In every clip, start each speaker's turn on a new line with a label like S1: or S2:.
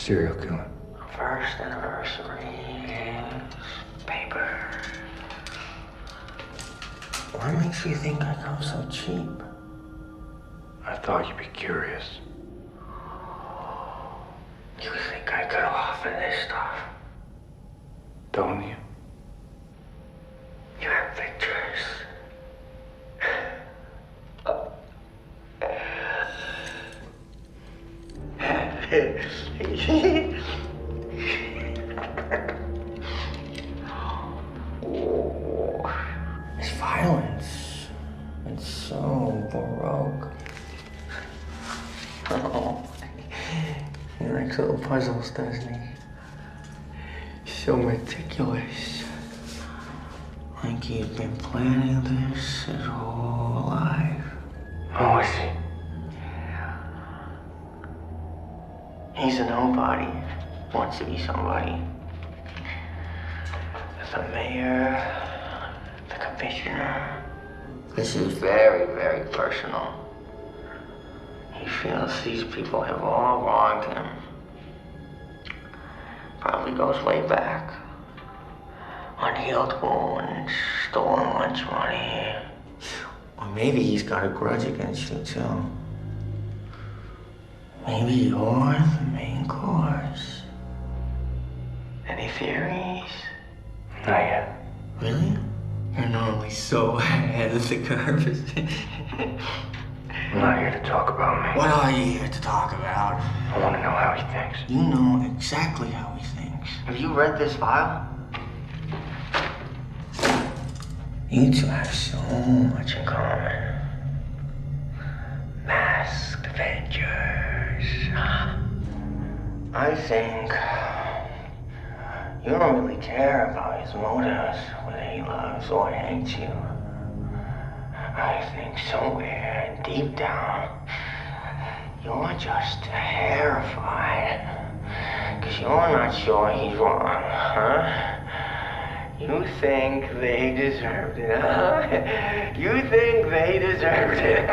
S1: serial killer?
S2: First anniversary is paper. What makes you think I come so cheap?
S1: I thought you'd be curious.
S2: You think I could offer this stuff?
S1: Don't you?
S2: You have pictures. It's violence. It's so baroque. Oh, he likes little puzzles, doesn't he? So meticulous. Like he's been planning this his whole life.
S1: Oh, is he?
S2: He's a nobody. Wants to be somebody. The mayor, the commissioner. This is very, very personal. He feels these people have all wronged him. Probably goes way back. Unhealed wounds, stolen lunch money. Or maybe he's got a grudge against you too. Maybe you're the main course. Any theories?
S1: Not yet.
S2: Really? You're normally so ahead of the curve.
S1: I'm not here to talk about me.
S2: What are you here to talk about?
S1: I want to know how he thinks.
S2: You know exactly how he thinks. Have you read this file? You two have so much in common. Masked Avengers. I think you don't really care about his motives, whether he loves or hates you. I think somewhere deep down, you're just terrified. 'Cause you're not sure he's wrong, huh? You think they deserved it, huh? You think they deserved it.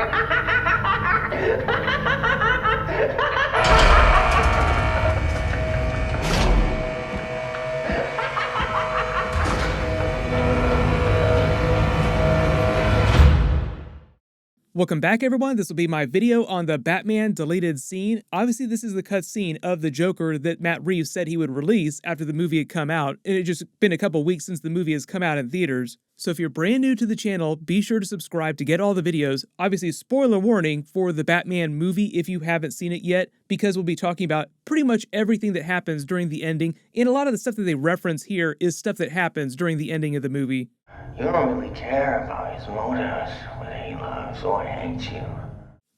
S3: Welcome back, everyone. This will be my video on the Batman deleted scene. Obviously, this is the cut scene of the Joker that Matt Reeves said he would release after the movie had come out, and it just been a couple weeks since the movie has come out in theaters. So if you're brand new to the channel, be sure to subscribe to get all the videos. Obviously, spoiler warning for the Batman movie if you haven't seen it yet, because we'll be talking about pretty much everything that happens during the ending, and a lot of the stuff that they reference here is stuff that happens during the ending of the movie.
S2: You don't really care about his motives, whether he loves or hates you.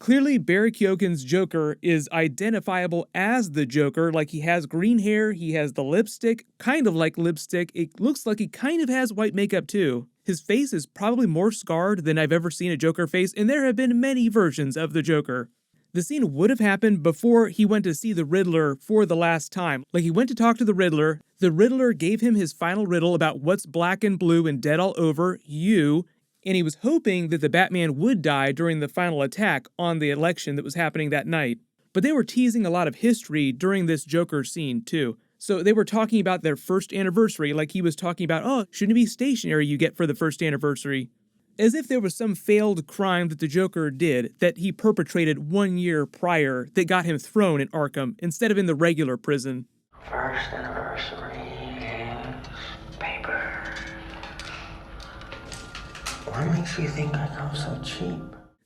S3: Clearly, Barry Keoghan's Joker is identifiable as the Joker, like he has green hair, he has the lipstick, kind of like lipstick, it looks like he kind of has white makeup too. His face is probably more scarred than I've ever seen a Joker face, and there have been many versions of the Joker. The scene would have happened before he went to see the Riddler for the last time. Like, he went to talk to the Riddler gave him his final riddle about what's black and blue and dead all over, you, and he was hoping that the Batman would die during the final attack on the election that was happening that night. But they were teasing a lot of history during this Joker scene, too. So they were talking about their first anniversary, like he was talking about, oh, shouldn't it be stationery you get for the first anniversary? As if there was some failed crime that the Joker did that he perpetrated 1 year prior that got him thrown in Arkham instead of in the regular prison.
S2: First anniversary is paper. What makes you think I come so cheap?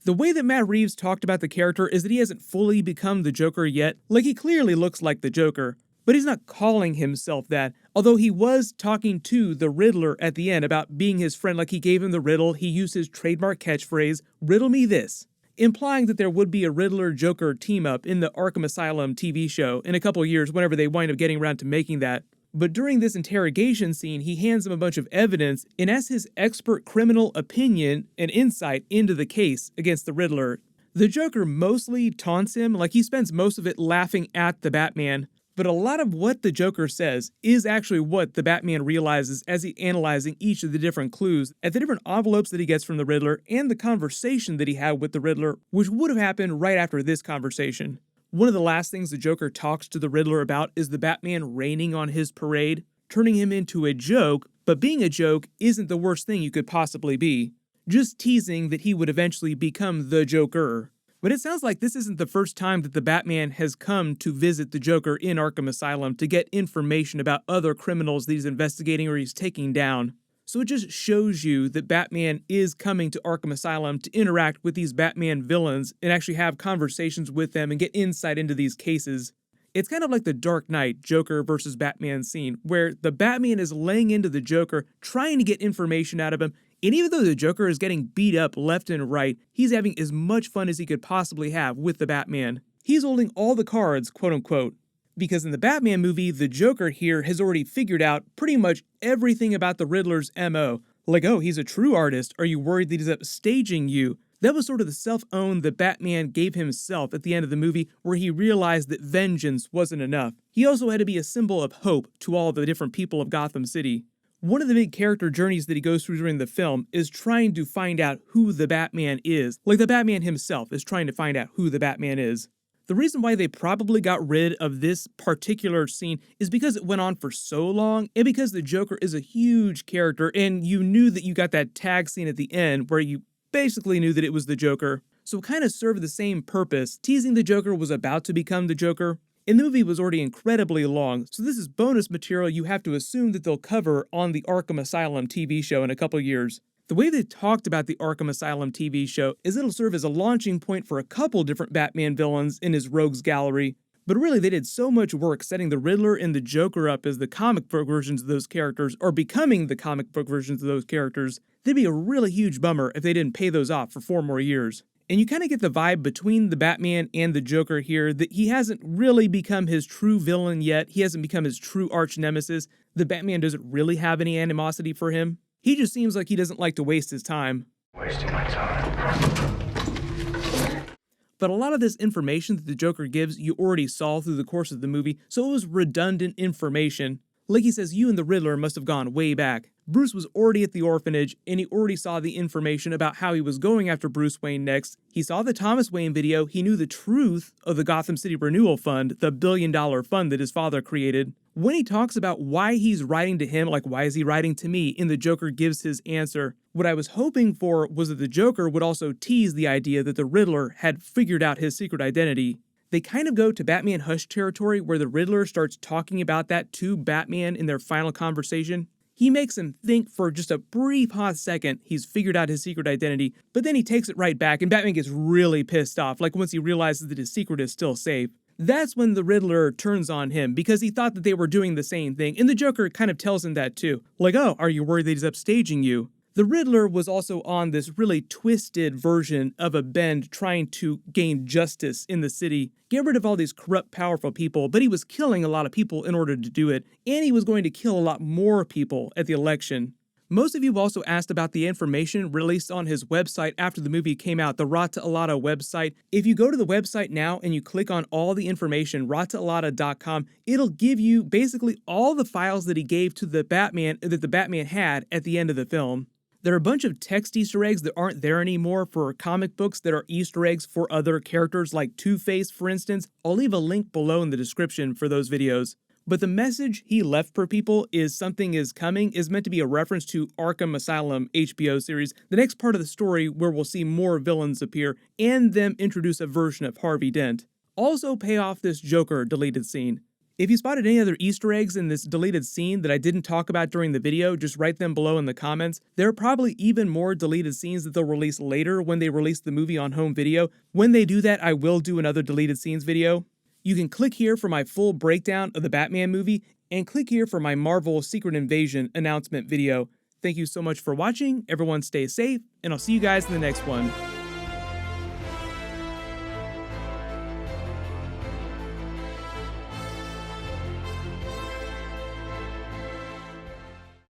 S3: The way that Matt Reeves talked about the character is that he hasn't fully become the Joker yet. Like, he clearly looks like the Joker, but he's not calling himself that, although he was talking to the Riddler at the end about being his friend. Like, he gave him the riddle, he used his trademark catchphrase, "Riddle me this," implying that there would be a Riddler-Joker team-up in the Arkham Asylum TV show in a couple years whenever they wind up getting around to making that. But during this interrogation scene, he hands him a bunch of evidence and asks his expert criminal opinion and insight into the case against the Riddler. The Joker mostly taunts him, like he spends most of it laughing at the Batman, but a lot of what the Joker says is actually what the Batman realizes as he's analyzing each of the different clues at the different envelopes that he gets from the Riddler and the conversation that he had with the Riddler, which would have happened right after this conversation. One of the last things the Joker talks to the Riddler about is the Batman raining on his parade, turning him into a joke, but being a joke isn't the worst thing you could possibly be. Just teasing that he would eventually become the Joker. But it sounds like this isn't the first time that the Batman has come to visit the Joker in Arkham Asylum to get information about other criminals that he's investigating or he's taking down. So it just shows you that Batman is coming to Arkham Asylum to interact with these Batman villains and actually have conversations with them and get insight into these cases. It's kind of like the Dark Knight Joker versus Batman scene, where the Batman is laying into the Joker, trying to get information out of him, and even though the Joker is getting beat up left and right, he's having as much fun as he could possibly have with the Batman. He's holding all the cards, quote unquote. Because in the Batman movie, the Joker here has already figured out pretty much everything about the Riddler's MO. Like, oh, he's a true artist. Are you worried that he's upstaging you? That was sort of the self-own that Batman gave himself at the end of the movie, where he realized that vengeance wasn't enough. He also had to be a symbol of hope to all the different people of Gotham City. One of the big character journeys that he goes through during the film is trying to find out who the Batman is. Like the Batman himself is trying to find out who the Batman is. The reason why they probably got rid of this particular scene is because it went on for so long, and because the Joker is a huge character, and you knew that you got that tag scene at the end where you basically knew that it was the Joker. So it kind of served the same purpose, teasing the Joker was about to become the Joker. And the movie was already incredibly long, so this is bonus material you have to assume that they'll cover on the Arkham Asylum TV show in a couple years. The way they talked about the Arkham Asylum TV show is it'll serve as a launching point for a couple different Batman villains in his rogues gallery. But really, they did so much work setting the Riddler and the Joker up as the comic book versions of those characters, or becoming the comic book versions of those characters, that'd be a really huge bummer if they didn't pay those off for 4 more years. And you kind of get the vibe between the Batman and the Joker here that he hasn't really become his true villain yet. He hasn't become his true arch nemesis. The Batman doesn't really have any animosity for him. He just seems like he doesn't like to waste his time.
S1: Wasting my time.
S3: But a lot of this information that the Joker gives you already saw through the course of the movie, so it was redundant information. Like he says, you and the Riddler must have gone way back. Bruce was already at the orphanage, and he already saw the information about how he was going after Bruce Wayne next. He saw the Thomas Wayne video, he knew the truth of the Gotham City Renewal Fund, the billion-dollar fund that his father created. When he talks about why he's writing to him, like why is he writing to me, and the Joker gives his answer, what I was hoping for was that the Joker would also tease the idea that the Riddler had figured out his secret identity. They kind of go to Batman Hush territory where the Riddler starts talking about that to Batman in their final conversation. He makes him think for just a brief hot second he's figured out his secret identity, but then he takes it right back and Batman gets really pissed off, like once he realizes that his secret is still safe. That's when the Riddler turns on him because he thought that they were doing the same thing, and the Joker kind of tells him that too. Like, oh, are you worried that he's upstaging you? The Riddler was also on this really twisted version of a bend trying to gain justice in the city, get rid of all these corrupt, powerful people, but he was killing a lot of people in order to do it, and he was going to kill a lot more people at the election. Most of you have also asked about the information released on his website after the movie came out, the Rata Alada website. If you go to the website now and you click on all the information, rataalada.com, it'll give you basically all the files that he gave to the Batman that the Batman had at the end of the film. There are a bunch of text Easter eggs that aren't there anymore for comic books that are Easter eggs for other characters like Two-Face, for instance. I'll leave a link below in the description for those videos. But the message he left for people is something is coming is meant to be a reference to Arkham Asylum HBO series, the next part of the story where we'll see more villains appear and them introduce a version of Harvey Dent. Also pay off this Joker deleted scene. If you spotted any other Easter eggs in this deleted scene that I didn't talk about during the video, just write them below in the comments. There are probably even more deleted scenes that they'll release later when they release the movie on home video. When they do that, I will do another deleted scenes video. You can click here for my full breakdown of the Batman movie, and click here for my Marvel Secret Invasion announcement video. Thank you so much for watching, everyone stay safe, and I'll see you guys in the next one.